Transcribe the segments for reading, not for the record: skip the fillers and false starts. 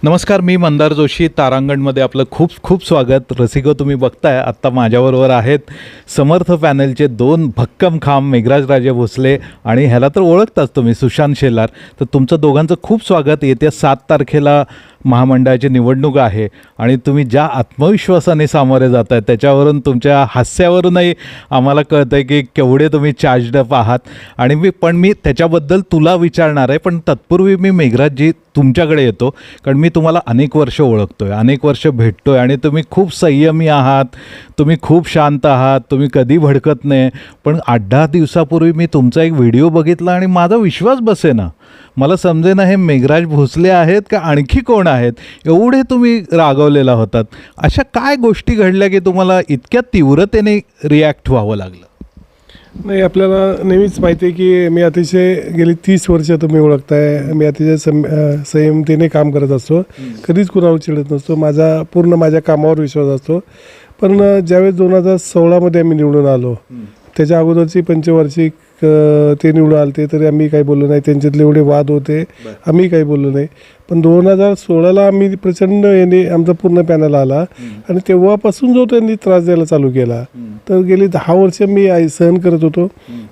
नमस्कार, मी मंदार जोशी. तारांगणमध्ये आपलं खूप खूप स्वागत. रसिको, तुम्ही बघताय आत्ता माझ्याबरोबर आहेत समर्थ पॅनलचे दोन भक्कम खांब, मेघराज राजे भोसले आणि ह्याला तर ओळखताच तुम्ही, सुशांत शेलार. तर तुमचं दोघांचं खूप स्वागत. येत्या 7 तारखेला महामंडळाची निवडणूक आहे आणि तुम्ही ज्या आत्मविश्वासाने सामोरे जात आहे त्याच्यावरून, तुमच्या हास्यावरूनही आम्हाला कळतं आहे की केवढे तुम्ही चार्जड अप आहात. आणि मी त्याच्याबद्दल तुला विचारणार आहे, पण तत्पूर्वी मी मेघराजजी तुमच्याकडे येतो, कारण मी तुम्हाला अनेक वर्ष ओळखतो आहे, अनेक वर्ष भेटतो आहे आणि तुम्ही खूप संयमी आहात, तुम्ही खूप शांत आहात, तुम्ही कधी भडकत नाही. पण 8-10 दिवसापूर्वी मी तुमचा एक व्हिडिओ बघितला आणि माझा विश्वास बसेना. मला समजेना हे मेघराज भोसले आहेत का आणखी कोण आहेत, एवढे तुम्ही रागवलेला होतात. अशा काय गोष्टी घडल्या की तुम्हाला इतक्या तीव्रतेने रिॲक्ट व्हावं लागलं? नाही, आपल्याला नेहमीच माहिती आहे की मी अतिशय गेली 30 वर्ष तुम्ही ओळखताय, मी अतिशय संयमतेने काम करत असतो, कधीच कुणावर चिडत नसतो, माझ्या कामावर विश्वास असतो. पण ज्यावेळेस 2016मध्ये आम्ही निवडून आलो, त्याच्या अगोदरची पंचवार्षिक ते निवडून आले तरी आम्ही काही बोललो नाही. त्यांच्यातले एवढे वाद होते, आम्ही काही बोललो नाही. पण 2016ला आम्ही प्रचंड यांनी आमचा पूर्ण पॅनल आला आणि तेव्हापासून जो त्यांनी त्रास द्यायला चालू केला, तर गेली 10 वर्ष मी सहन करत होतो.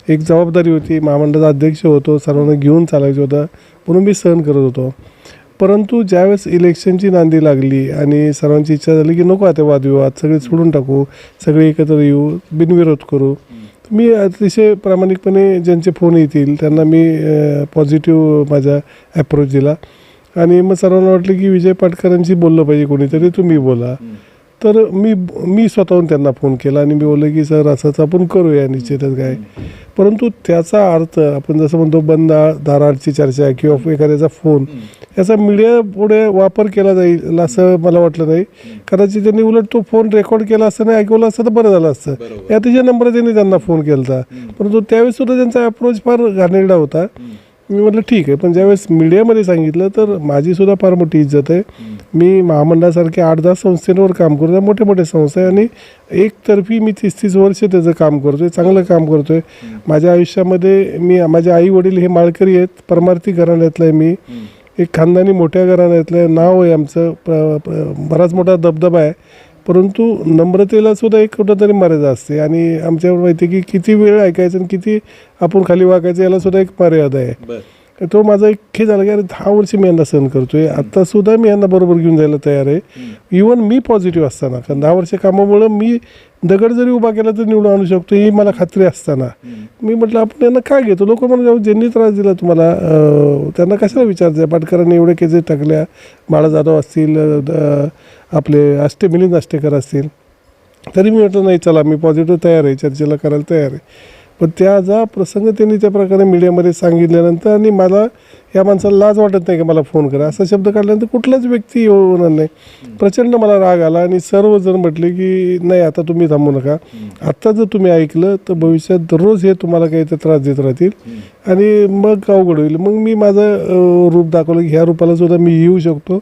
एक जबाबदारी होती, महामंडळाचा अध्यक्ष होतो, सर्वांना घेऊन चालायचं होतं, म्हणून मी सहन करत होतो. परंतु ज्यावेळेस इलेक्शनची नांदी लागली आणि सर्वांची इच्छा झाली की नको आता वादविवाद, सगळे सोडून टाकू, सगळे एकत्र येऊ, बिनविरोध करू, मी अतिशय प्रामाणिकपणे ज्यांचे फोन येतील त्यांना मी पॉझिटिव्ह माझा ॲप्रोच दिला. आणि मग सर्वांना वाटलं की विजय पाटकरांशी बोललं पाहिजे कोणीतरी, तुम्ही बोला. तर मी स्वतःहून त्यांना फोन केला आणि मी बोललो की सर असंच आपण करूया, निश्चितच काय. परंतु त्याचा अर्थ आपण जसं म्हणतो बंद दाराची चर्चा किंवा एखाद्याचा फोन, याचा मीडिया पुढे वापर केला जाईल असं मला वाटलं नाही. कदाचित त्यांनी उलट तो फोन रेकॉर्ड केला असतं, नाही ऐकवलं असतं तर बरं झालं असतं. या अतिशय नंबर त्यांनी त्यांना फोन केला होता, परंतु त्यावेळेस सुद्धा त्यांचा अप्रोच फार घाणेरडा होता. मी म्हटलं ठीक आहे, पण ज्यावेळेस मीडियामध्ये सांगितलं तर माझीसुद्धा फार मोठी इज्जत आहे. मी महामंडळासारख्या 8-10 संस्थांवर काम करतो, मोठे मोठे संस्था आहे, आणि एकतर्फी मी 30-30 वर्ष त्याचं काम करतो आहे, चांगलं काम करतो आहे. माझ्या आयुष्यामध्ये माझे आई वडील हे माळकरी आहेत, परमार्थी घराण्यातलं आहे, मी एक खानदानी मोठ्या घराण्यातलं नाव आहे आमचं, बराच मोठा दबदबा आहे. परंतु नम्रतेला सुद्धा एक कुठंतरी मर्यादा असते आणि आमच्यावर माहिती आहे की किती वेळ ऐकायचं आणि किती आपण खाली वागायचं, याला सुद्धा एक मर्यादा आहे. तो माझा एक हे झाला की अरे 10 वर्ष मी यांना सहन करतो आहे, आत्तासुद्धा मी यांना बरोबर घेऊन जायला तयार आहे. इवन मी पॉझिटिव्ह असताना, कारण 10 वर्ष कामामुळं मी दगड जरी उभा केला तर निवडून आणू शकतो ही मला खात्री असताना मी म्हटलं आपण यांना काय घेतो. लोक म्हणून ज्यांनी त्रास दिला तुम्हाला त्यांना कशाला विचारतं. पाटकरांनी एवढे केसेस टाकल्या, बाळा जाधव असतील, आपले मिलिंद अष्टेकर असतील, तरी मी म्हटलं नाही चला मी पॉझिटिव्ह तयार आहे, चर्चेला करायला तयार आहे. पण त्याचा प्रसंग त्यांनी त्या प्रकारे मीडियामध्ये सांगितल्यानंतर आणि मला या माणसाला लाज वाटत नाही की मला फोन करा असा शब्द काढल्यानंतर कुठलाच व्यक्ती होणार नाही. प्रचंड मला राग आला आणि सर्वजण म्हटले की नाही आता तुम्ही थांबू नका, आत्ता जर तुम्ही ऐकलं तर भविष्यात दररोज हे तुम्हाला काही तर त्रास देत राहतील आणि मग अवघड होईल. मग मी माझं रूप दाखवलं की ह्या रूपाला सुद्धा मी येऊ शकतो.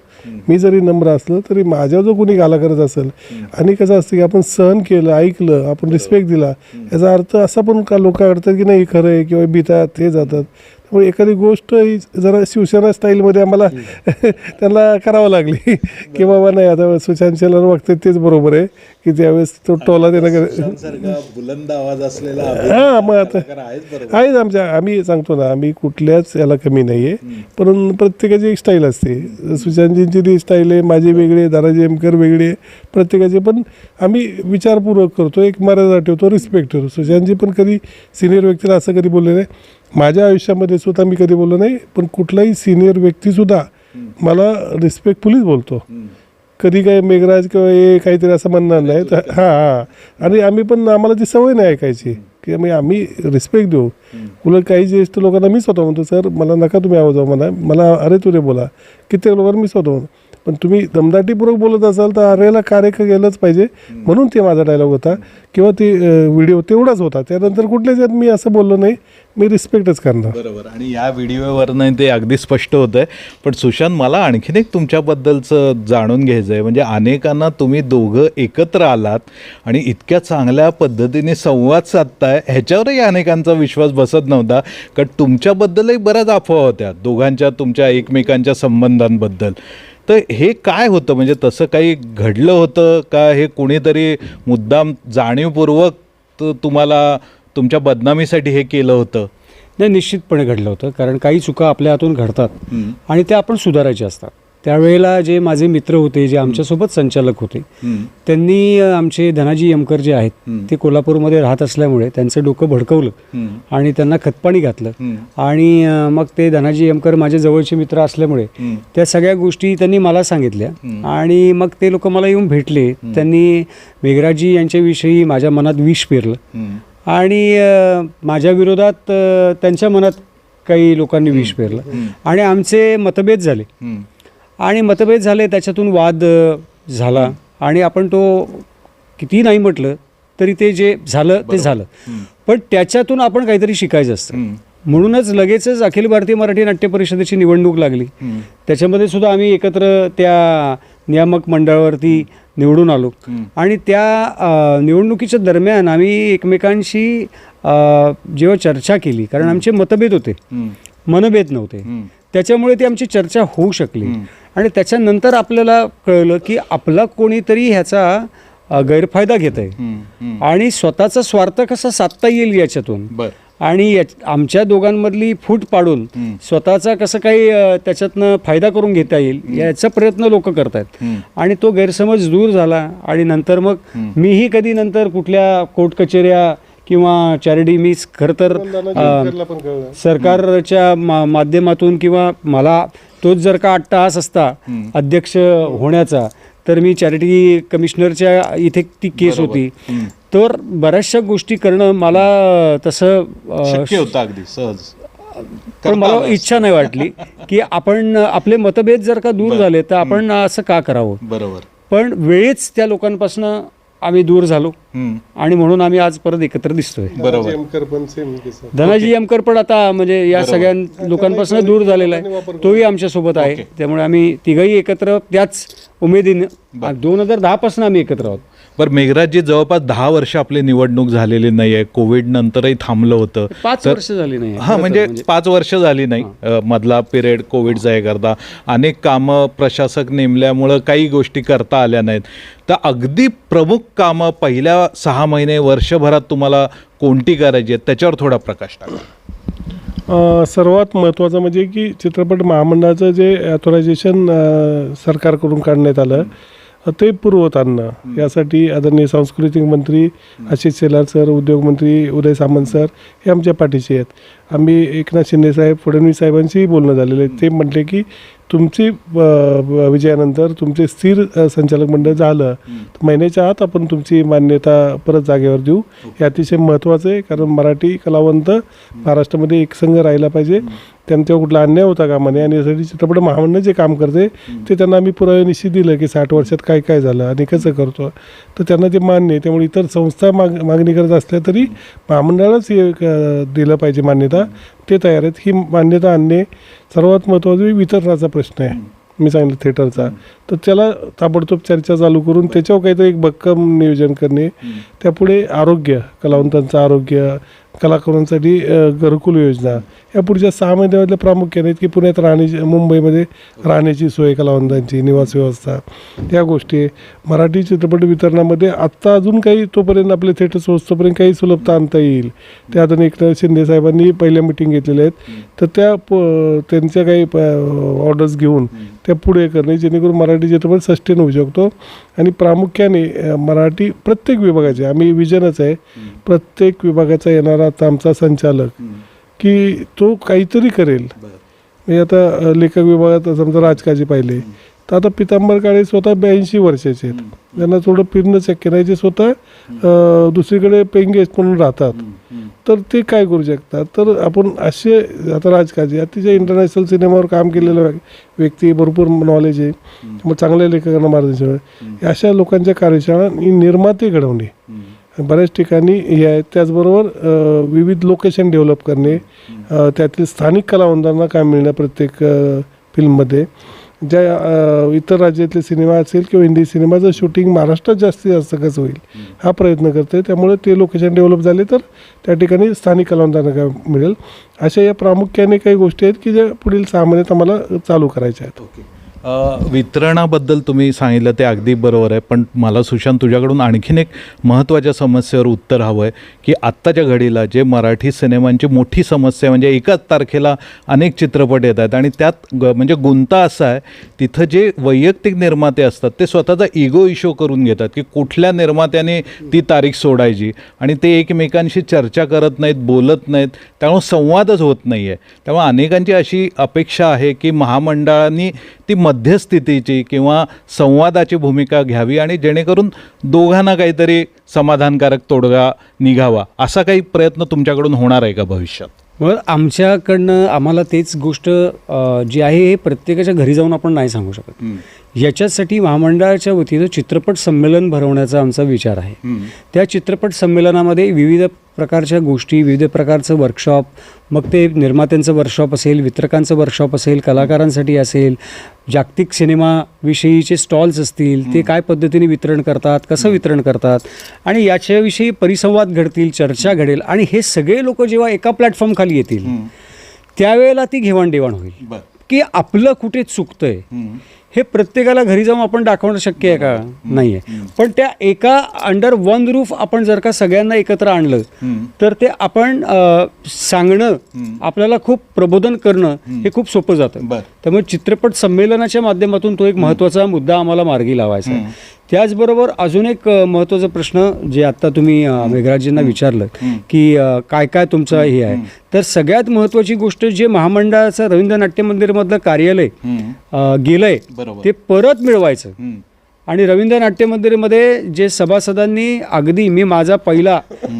मी जरी नम्र असलं तरी माझ्यावर जो कोणी गाला करत असेल, आणि कसं असतं की आपण सहन केलं, ऐकलं, आपण रिस्पेक्ट दिला, याचा अर्थ असा पण का लोक वाटतात की नाही खरं आहे किंवा भीतात हे जातात. त्यामुळे एखादी गोष्ट ही जरा शिवसेना स्टाईलमध्ये आम्हाला त्यांना करावं लागली की बाबा नाही आता सुशांत शेलार वागते तेच बरोबर आहे की त्यावेळेस तो टोला त्यांना बुलंद आवाज असलेला. हां, मग आता आहेच आम्ही सांगतो ना, आम्ही कुठल्याच याला कमी नाही आहे, पण प्रत्येकाची एक स्टाईल असते. सुशांतजींची ती स्टाईल आहे, माझी वेगळी आहे, दादाजी एमकर वेगळी आहे, प्रत्येकाची. पण आम्ही विचारपूर्वक करतो, एक मर्यादा ठेवतो, रिस्पेक्ट ठेवतो. सुशांतजी पण कधी सिनियर व्यक्तीला असं कधी बोलले नाही. माझ्या आयुष्यामध्ये सुद्धा मी कधी बोललो नाही, पण कुठलाही सिनियर व्यक्तीसुद्धा मला रिस्पेक्टफुलीच बोलतो. कधी काही मेघराज किंवा हे काहीतरी असं म्हणणार नाही. तर हां, आणि आम्ही पण आम्हाला ती सवय नाही ऐकायची की आम्ही रिस्पेक्ट देऊ. उलट काही ज्येष्ठ लोकांना मी स्वतः म्हणतो सर मला नका तुम्ही आवाज मला अरे तुरे बोला. कित्येक लोकांना मी स्वतः म्हणतो, पण तुम्ही दमदाटीपूर्वक बोलत असाल तर अरेला कार्य गेलंच पाहिजे, म्हणून ते माझा डायलॉग होता किंवा ती व्हिडिओ तेवढाच होता. त्यानंतर कुठल्याच यात मी असं बोललो नाही, मी रिस्पेक्टच करणार. बरोबर. आणि या व्हिडिओवरनं ते अगदी स्पष्ट होतं आहे. पण सुशांत, मला आणखीन एक तुमच्याबद्दलचं जाणून घ्यायचं आहे. म्हणजे अनेकांना तुम्ही दोघं एकत्र आलात आणि इतक्या चांगल्या पद्धतीने संवाद साधताय, ह्याच्यावरही अनेकांचा विश्वास बसत नव्हता. कारण तुमच्याबद्दलही बऱ्याच अफवा होत्या दोघांच्या, तुमच्या एकमेकांच्या संबंधांबद्दल. तर हे काय होतं, म्हणजे तसं काही घडलं होतं का, हे कुणीतरी मुद्दाम जाणीवपूर्वक तुम्हाला तुमच्या बदनामीसाठी हे केलं होतं? नाही, निश्चितपणे घडलं होतं, कारण काही चुका आपल्या हातून घडतात आणि त्या आपण सुधारायच्या असतात. त्यावेळेला जे माझे मित्र होते, जे आमच्यासोबत संचालक होते, त्यांनी आमचे धनाजी यमकर जे आहेत ते कोल्हापूरमध्ये राहत असल्यामुळे त्यांचं डोकं भडकवलं आणि त्यांना खतपाणी घातलं. आणि मग ते धनाजी यमकर माझे जवळचे मित्र असल्यामुळे त्या सगळ्या गोष्टी त्यांनी मला सांगितल्या आणि मग ते लोक मला येऊन भेटले. त्यांनी मेघराजी यांच्याविषयी माझ्या मनात विष पेरलं आणि माझ्या विरोधात त्यांच्या मनात काही लोकांनी विष पेरलं आणि आमचे मतभेद झाले. आणि मतभेद झाले, त्याच्यातून वाद झाला आणि आपण तो किती नाही म्हटलं तरी ते जे झालं ते झालं. पण त्याच्यातून आपण काहीतरी शिकायचं असतं. म्हणूनच लगेचच अखिल भारतीय मराठी नाट्य परिषदेची निवडणूक लागली. त्याच्यामध्ये सुद्धा आम्ही एकत्र त्या नियामक मंडळावरती निवडून आलो आणि त्या निवडणुकीच्या दरम्यान आम्ही एकमेकांशी जेव्हा चर्चा केली, कारण आमचे मतभेद होते, मनभेद नव्हते, त्याच्यामुळे ती आमची चर्चा होऊ शकली. आणि त्याच्यानंतर आपल्याला कळलं की आपला कोणीतरी ह्याचा गैरफायदा घेत आहे आणि स्वतःचा स्वार्थ कसा साधता येईल याच्यातून, आणि आमच्या दोघांमधली फूट पाडून स्वतःचा कसं काही त्याच्यातनं फायदा करून घेता येईल याचा प्रयत्न लोक करतायत. आणि तो गैरसमज दूर झाला आणि नंतर मग मीही कधी नंतर कुठल्या कोर्ट कचेऱ्या किंवा चॅरिटी, मी खरं तर सरकारच्या माध्यमातून किंवा मला तोच जर का अट्टहास असता अध्यक्ष होण्याचा, तर मी चॅरिटी कमिशनरच्या इथे ती केस होती, तर बऱ्याचशा गोष्टी करणं मला तसं शक्य होतं अगदी सहज. पण मला इच्छा नाही वाटली की आपण आपले मतभेद जर का दूर झाले तर आपण असं का करावं. बरोबर. पण वेळेच त्या लोकांपासून आम्ही दूर झालो आणि म्हणून आम्ही आज परत एकत्र दिसतोय. धनाजी यमकर पण आता म्हणजे या सगळ्या लोकांपासून दूर झालेला आहे, तोही आमच्यासोबत आहे. त्यामुळे आम्ही तिघही एकत्र त्याच उमेदीने 2010 पासून आम्ही एकत्र आहोत. बरं, मेघराजजी जवळपास 10 वर्ष आपली निवडणूक झालेली नाही आहे, कोविड नंतरही थांबलं होतं. 5 वर्ष झाली नाही. हां, म्हणजे 5 वर्ष झाली नाही. मधला पिरियड कोविडचा हे करता अनेक कामं प्रशासक नेमल्यामुळं काही गोष्टी करता आल्या नाहीत. तर अगदी प्रमुख कामं पहिल्या 6 महिने वर्षभरात तुम्हाला कोणती करायची आहेत त्याच्यावर थोडा प्रकाश टाका. सर्वात महत्त्वाचं म्हणजे की चित्रपट महामंडळाचं जे ऑथोरायझेशन सरकारकडून काढण्यात आलं ते पूर्ववत आणणं, यासाठी आदरणीय सांस्कृतिक मंत्री आशिष शेलार सर, उद्योगमंत्री उदय सामंत सर हे आमच्या पाठीशी आहेत. आम्ही एकनाथ शिंदे साहेब, फडणवीस साहेबांशीही बोलणं झालेलं आहे. ते म्हटले की तुमची विजयानंतर तुमचे स्थिर संचालक मंडळ झालं तर महिन्याच्या आत आपण तुमची मान्यता परत जागेवर देऊ. हे अतिशय महत्त्वाचं आहे, कारण मराठी कलावंत महाराष्ट्रामध्ये एकसंघ राहिला पाहिजे, त्यांच्यावर कुठला अन्याय होता कामा नये. आणि यासाठी चित्रपट महामंडळ जे काम करते ते त्यांना आम्ही पुरावे निश्चित दिलं की 60 वर्षात काय काय झालं आणि कसं करतो, तर त्यांना ते मान्य आहे. त्यामुळे इतर संस्था मागणी करत असल्या तरी महामंडळालाच हे दिलं पाहिजे मान्यता, ते तयार आहेत. ही मान्यता आणणे सर्वात महत्त्वाचं. वितरणाचा प्रश्न आहे, मी सांगितलं थिएटरचा, तर त्याला ताबडतोब चर्चा चालू करून त्याच्यावर काहीतरी एक भक्कम नियोजन करणे. त्यापुढे आरोग्य, कलावंतांचं आरोग्य, कलाकारांसाठी घरकुल योजना, या पुढच्या 6 महिन्यामधल्या प्रामुख्याने आहेत की पुण्यात मुंबईमध्ये राहण्याची सोय, कलावंतांची निवास व्यवस्था, त्या गोष्टी. मराठी चित्रपट वितरणामध्ये आत्ता अजून काही तोपर्यंत आपले थिएटर स्वस्तपर्यंत काही सुलभता आणता येईल. त्या आता एकनाथ शिंदे साहेबांनी पहिल्या मिटिंग घेतलेल्या आहेत, तर त्यांच्या काही ऑर्डर्स घेऊन त्या पुढे करणे, जेणेकरून मराठी चित्रपट सस्टेन होऊ शकतो. आणि प्रामुख्याने मराठी प्रत्येक विभागाचे, आम्ही विजनच आहे, प्रत्येक विभागाचा येणारा आता आमचा संचालक की तो काहीतरी करेल. म्हणजे आता लेखक विभागात समजा राजकाजी पाहिले तर आता पितांबर काळे स्वतः 82 वर्षाचे आहेत, त्यांना थोडं फिरणं शक्य नाही, ते स्वतः दुसरीकडे पेइंग गेस्ट म्हणून राहतात, तर ते काय करू शकतात. तर आपण असे आता राजकाजी अतिशय इंटरनॅशनल सिनेमावर काम केलेलं व्यक्ती, भरपूर नॉलेज आहे, मग चांगल्या लेखकांना मार्गदर्शन, अशा लोकांच्या कार्यशाळा निर्माते घडवणे बऱ्याच ठिकाणी हे आहेत. त्याचबरोबर विविध लोकेशन डेव्हलप करणे, त्यातील स्थानिक कलावंतांना काम मिळणं प्रत्येक फिल्ममध्ये. ज्या इतर राज्यातले सिनेमा असेल किंवा हिंदी सिनेमाचं शूटिंग महाराष्ट्रात जास्तीत जास्त कसं होईल हा प्रयत्न करते. त्यामुळे ते लोकेशन डेव्हलप झाले तर त्या ठिकाणी स्थानिक कलावंतांना काय मिळेल. अशा या प्रामुख्याने काही गोष्टी आहेत की ज्या पुढील 6 महिन्यात आम्हाला चालू करायच्या आहेत. ओके. वितरणाबद्दल तुम्ही सांगितलं ते अगदी बरोबर आहे, पण मला सुशांत तुझ्याकडून आणखीन एक महत्त्वाच्या समस्येवर उत्तर हवं आहे की आत्ताच्या घडीला जे मराठी सिनेमांची मोठी समस्या म्हणजे एकाच तारखेला अनेक चित्रपट येत आहेत आणि त्यात म्हणजे गुंता असा आहे तिथं जे वैयक्तिक निर्माते असतात ते स्वतःचा इगो इशो करून घेतात की कुठल्या निर्मात्याने ती तारीख सोडायची आणि ते एकमेकांशी चर्चा करत नाहीत, बोलत नाहीत, त्यामुळे संवादच होत नाही आहे. त्यामुळे अनेकांची अशी अपेक्षा आहे की महामंडळांनी ती मध्यस्थितीची किंवा संवादाची भूमिका घ्यावी आणि जेणेकरून दोघांना काहीतरी समाधानकारक तोडगा निघावा. असा काही प्रयत्न तुमच्याकडून होणार आहे का भविष्यात? मग आमच्याकडनं आम्हाला तेच गोष्ट जी आहे हे प्रत्येकाच्या घरी जाऊन आपण नाही सांगू शकत. याच्यासाठी महामंडळाच्या वतीनं चित्रपट संमेलन भरवण्याचा आमचा विचार आहे. त्या चित्रपट संमेलनामध्ये विविध प्रकारच्या गोष्टी, विविध प्रकारचं वर्कशॉप, मग ते निर्मात्यांचं वर्कशॉप असेल, वितरकांचं वर्कशॉप असेल, कलाकारांसाठी असेल, जागतिक सिनेमाविषयीचे स्टॉल्स असतील, ते काय पद्धतीने वितरण करतात, कसं वितरण करतात आणि याच्याविषयी परिसंवाद घडतील, चर्चा घडेल आणि हे सगळे लोक जेव्हा एका प्लॅटफॉर्मखाली येतील त्यावेळेला ती घेवाणदेवाण होईल की आपलं कुठे चुकतंय. हे प्रत्येकाला घरी जाऊन आपण दाखवणं शक्य आहे का? नाही आहे. पण त्या एका अंडर वन रूफ आपण जर का सगळ्यांना एकत्र आणलं तर ते आपण सांगणं, आपल्याला खूप प्रबोधन करणं हे खूप सोपं जातं. त्यामुळे चित्रपट संमेलनाच्या माध्यमातून तो एक महत्त्वाचा मुद्दा आम्हाला मार्गी लावायचा आहे. त्याचबरोबर अजून एक महत्त्वाचा प्रश्न जे आत्ता तुम्ही मेघराजींना विचारलं की काय काय तुमचं हे आहे, तर सगळ्यात महत्त्वाची गोष्ट जे महामंडळाचं रवींद्र नाट्य मंदिरमधलं कार्यालय गेलंय ते परत मिळवायचं. आणि रवींद्र नाट्य मंदिरमध्ये जे सभासदांनी अगदी मी माझा पहिला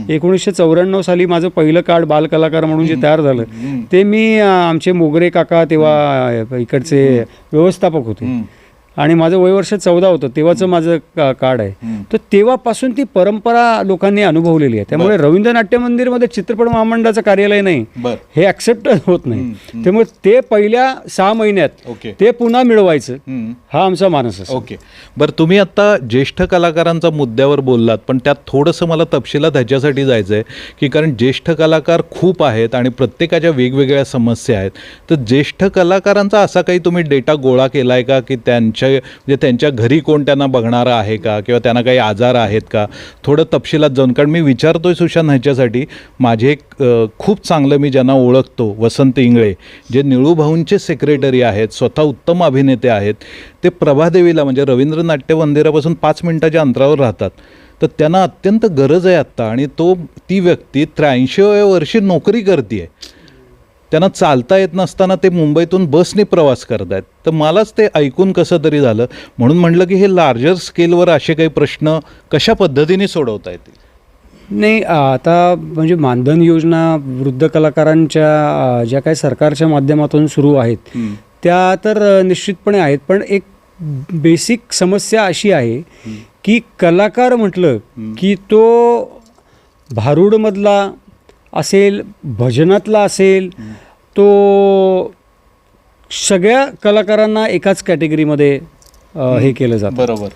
1994 साली माझं पहिलं कार्ड बालकलाकार म्हणून जे तयार झालं ते मी आमचे मोगरे काका तेव्हा इकडचे व्यवस्थापक होते आणि माझं वयवर्ष 14 होतं तेव्हाचं माझं कार्ड आहे. तर तेव्हापासून ती परंपरा लोकांनी अनुभवलेली आहे. त्यामुळे रवींद्र नाट्य मंदिरमध्ये चित्रपट महामंडळाचं कार्यालय नाही हे ॲक्सेप्ट होत नाही. त्यामुळे ते पहिल्या 6 महिन्यात ते पुन्हा मिळवायचं हा आमचा मानस आहे. ओके, बरं, तुम्ही आता ज्येष्ठ कलाकारांचा मुद्द्यावर बोललात, पण त्यात थोडंसं मला तपशिलात ह्याच्यासाठी जायचं आहे की कारण ज्येष्ठ कलाकार खूप आहेत आणि प्रत्येकाच्या वेगवेगळ्या समस्या आहेत. तर ज्येष्ठ कलाकारांचा असा काही तुम्ही डेटा गोळा केला आहे का की म्हणजे त्यांच्या घरी कोण त्यांना बघणारा आहे का किंवा त्यांना काही आजार आहेत का? थोडं तपशिलात जाऊन, कारण मी विचारतोय सुशांत ह्याच्यासाठी, माझे एक खूप चांगलं मी ज्यांना ओळखतो वसंत इंगळे जे निळू भाऊंचे सेक्रेटरी आहेत, स्वतः उत्तम अभिनेते आहेत, ते प्रभादेवीला म्हणजे रवींद्र नाट्य मंदिरापासून 5 मिनिटाच्या अंतरावर राहतात. तर त्यांना अत्यंत गरज आहे आत्ता आणि ती व्यक्ती 83व्या वर्षी नोकरी करते आहे. त्यांना चालता येत नसताना ते मुंबईतून बसने प्रवास करत आहेत. तर मलाच ते ऐकून कसं तरी झालं, म्हणून म्हटलं की हे लार्जर स्केलवर असे काही प्रश्न कशा पद्धतीने सोडवता येतील? नाही, आता म्हणजे मानधन योजना वृद्ध कलाकारांच्या ज्या काही सरकारच्या माध्यमातून सुरू आहेत त्या तर निश्चितपणे आहेत. पण एक बेसिक समस्या अशी आहे की कलाकार म्हटलं की तो भारूडमधला असेल, भजनातला असेल, तो सगळ्या कलाकारांना एकाच कॅटेगरीमध्ये हे केलं जातं. बरोबर.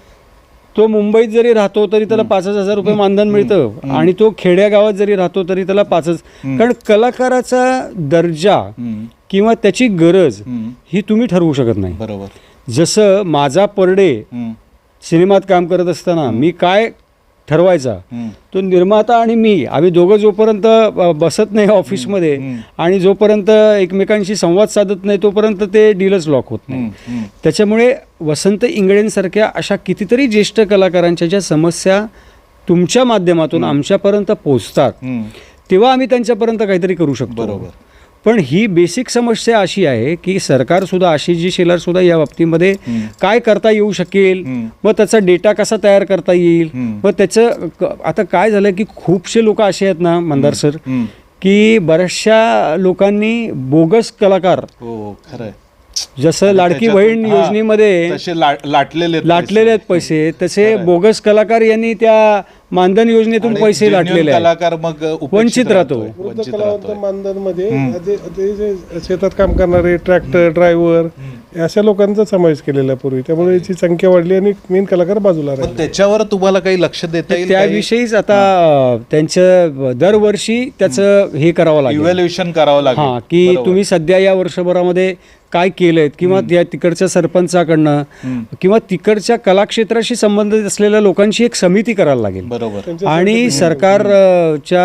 तो मुंबईत जरी राहतो तरी त्याला 5,000 रुपये मानधन मिळतं आणि तो खेड्यागावात जरी राहतो तरी त्याला 5,000. कारण कलाकाराचा दर्जा किंवा त्याची गरज ही तुम्ही ठरवू शकत नाही. बरोबर. जसं माझा पर डे सिनेमात काम करत असताना मी काय ठरवायचा, तो निर्माता आणि मी आम्ही दोघं जोपर्यंत बसत नाही ऑफिसमध्ये आणि जोपर्यंत एकमेकांशी संवाद साधत नाही तोपर्यंत ते डीलच लॉक होत नाही. त्याच्यामुळे वसंत इंगळेंसारख्या अशा कितीतरी ज्येष्ठ कलाकारांच्या ज्या समस्या तुमच्या माध्यमातून आमच्यापर्यंत पोहोचतात तेव्हा आम्ही त्यांच्यापर्यंत काहीतरी करू शकतो. बरोबर. पण ही बेसिक समस्या अशी आहे की सरकारसुद्धा, आशिषजी शेलारसुद्धा या बाबतीमध्ये काय करता येऊ शकेल, मग त्याचा डेटा कसा तयार करता येईल, मग त्याचं आता काय झालं की खूपसे लोक असे आहेत ना मंदार सर की बऱ्याचशा लोकांनी बोगस कलाकार, खरंय, जसं लाडकी बहीण योजनेमध्ये लाटलेले आहेत पैसे, तसे बोगस कलाकार यांनी त्या मानधन योजनेतून पैसे लाटलेले कलाकार मग वंचित राहतो. मानधनमध्ये जे शेतात काम करणारे ट्रॅक्टर ड्रायव्हर अशा त्यांचा समावेश केलेला पूर्वी. त्यामुळे याची संख्या वाढली आणि मेन कलाकार बाजूला राहिले. त्याच्यावर तुम्हाला काही लक्ष देता येईल? त्याविषयीच आता त्यांचं दरवर्षी त्याचं हे करावं लागेल, इव्हॅल्युएशन करावं लागेल. की तुम्ही सध्या या वर्षभरामध्ये काय केलंय किंवा त्या तिकडच्या सरपंचाकडनं किंवा तिकडच्या कलाक्षेत्राशी संबंधित असलेल्या लोकांची एक समिती करायला लागेल. बरोबर. आणि सरकारच्या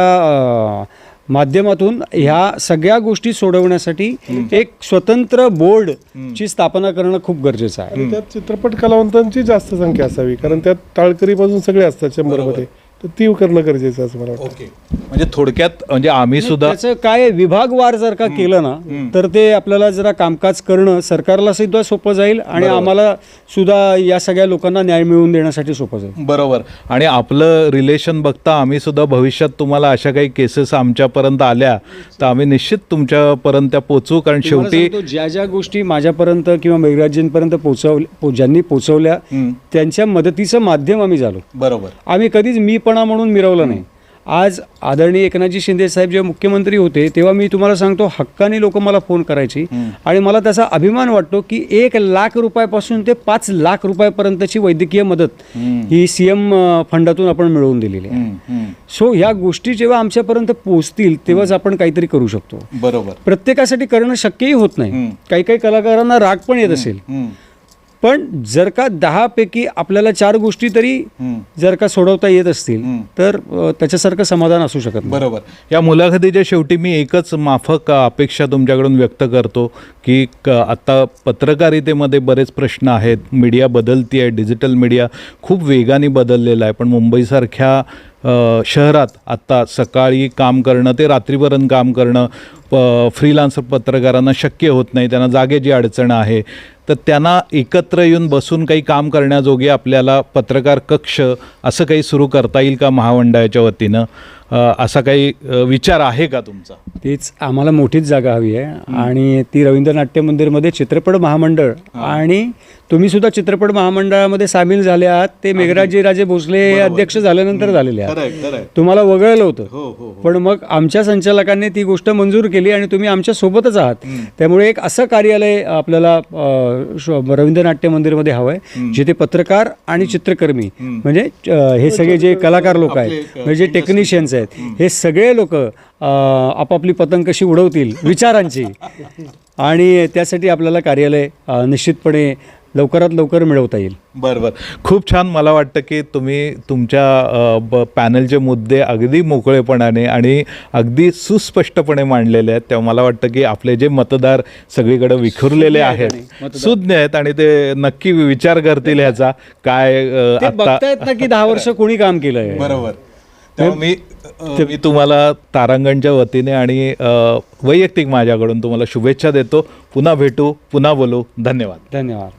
माध्यमातून ह्या सगळ्या गोष्टी सोडवण्यासाठी एक स्वतंत्र बोर्ड ची स्थापना करणं खूप गरजेचं आहे. आणि त्यात चित्रपट कलावंतांची जास्त संख्या असावी, कारण त्यात टाळकरीपासून सगळे असतात 100 मध्ये, तर ती करणं गरजेचं आहे असं मला वाटतं. म्हणजे थोडक्यात म्हणजे आम्ही सुद्धा त्याचं काय विभागवार जर का केलं ना तर ते आपल्याला जरा कामकाज करणं सरकारला सुद्धा सोपं जाईल आणि आम्हाला सुद्धा या सगळ्या लोकांना न्याय मिळवून देण्यासाठी सोपं जाईल. बरोबर. आणि आपलं रिलेशन बघता आम्ही सुद्धा भविष्यात तुम्हाला अशा काही केसेस आमच्यापर्यंत आल्या तर आम्ही निश्चित तुमच्यापर्यंत त्या पोचवू, कारण तुम्हाला शेवटी सांगतो, ज्या ज्या गोष्टी माझ्यापर्यंत किंवा मेघराजजींपर्यंत ज्यांनी पोचवल्या त्यांच्या मदतीचं माध्यम आम्ही झालो. बरोबर. आम्ही कधीच मीपणा म्हणून मिरवलं नाही. आज आदरणीय एकनाथजी शिंदे साहेब जेव्हा मुख्यमंत्री होते तेव्हा मी तुम्हाला सांगतो हक्काने लोक मला फोन करायची आणि मला त्याचा अभिमान वाटतो की 1 लाख रुपयापासून ते 5 लाख रुपयापर्यंतची वैद्यकीय मदत ही CM फंडातून आपण मिळवून दिलेली आहे. सो ह्या गोष्टी जेव्हा आमच्यापर्यंत पोहोचतील तेव्हाच आपण काहीतरी करू शकतो. बरोबर. प्रत्येकासाठी करणं शक्यही होत नाही. काही काही कलाकारांना राग पण येत असेल, पण जर का 10 पैकी आपल्याला 4 गोष्टी तरी जर का सोडवता येत असतील तर त्याच्यासारखं समाधान असू शकत नाही. बरोबर. या मुलाखतीच्या शेवटी मी एकच माफक अपेक्षा तुमच्याकडून व्यक्त करतो की आता पत्रकारितेमध्ये बरेच प्रश्न आहेत, मीडिया बदलती आहे, डिजिटल मीडिया खूप वेगाने बदललेला आहे, पण मुंबईसारख्या शहरात आत्ता सकाळी काम करणं ते रात्रीपर्यंत काम करणं फ्रीलान्सर पत्रकारांना शक्य होत नाही, त्यांना जागेची अडचण आहे. तर त्यांना एकत्र येऊन बसून काही काम करण्याजोगे आपल्याला पत्रकार कक्ष असं काही सुरू करता येईल का महामंडळाच्या वतीनं? असा काही विचार आहे का तुमचा? तीच आम्हाला मोठीच जागा हवी आहे आणि ती रवींद्र नाट्य मंदिरमध्ये चित्रपट महामंडळ आणि तुम्ही सुद्धा चित्रपट महामंडळामध्ये सामील झाले आहात. ते मेघराजजी राजे भोसले अध्यक्ष झाल्यानंतर झालेले आहात. तुम्हाला वगळलं होतं, पण मग आमच्या संचालकांनी ती गोष्ट मंजूर केली आणि तुम्ही आमच्या सोबतच आहात. त्यामुळे एक असं कार्यालय आपल्याला रवींद्र नाट्य मंदिरमध्ये हवं आहे जिथे पत्रकार आणि चित्रकर्मी म्हणजे हे सगळे जे कलाकार लोक आहेत म्हणजे जे टेक्निशियन्स आहेत हे सगळे लोक आपापली पतंग कशी उडवतील विचारांची, आणि त्यासाठी आपल्याला कार्यालय निश्चितपणे लवकरात लवकर मिळवता येईल. बरोबर. खूप छान. मला वाटतं की तुम्ही तुमच्या पॅनलचे मुद्दे अगदी मोकळेपणाने आणि अगदी सुस्पष्टपणे मांडलेले आहेत. तेव्हा मला वाटतं की आपले जे मतदार सगळीकडे विखुरलेले आहेत सुज्ञ आहेत आणि ते नक्की विचार करतील ह्याचा काय ते बघतायत ना की 10 वर्ष कोणी काम केलंय. बरोबर. मी तुम्हाला तारांगणच्या वतीने आणि वैयक्तिक माझ्याकडून तुम्हाला शुभेच्छा देतो. पुन्हा भेटू, पुन्हा बोलू. धन्यवाद. धन्यवाद.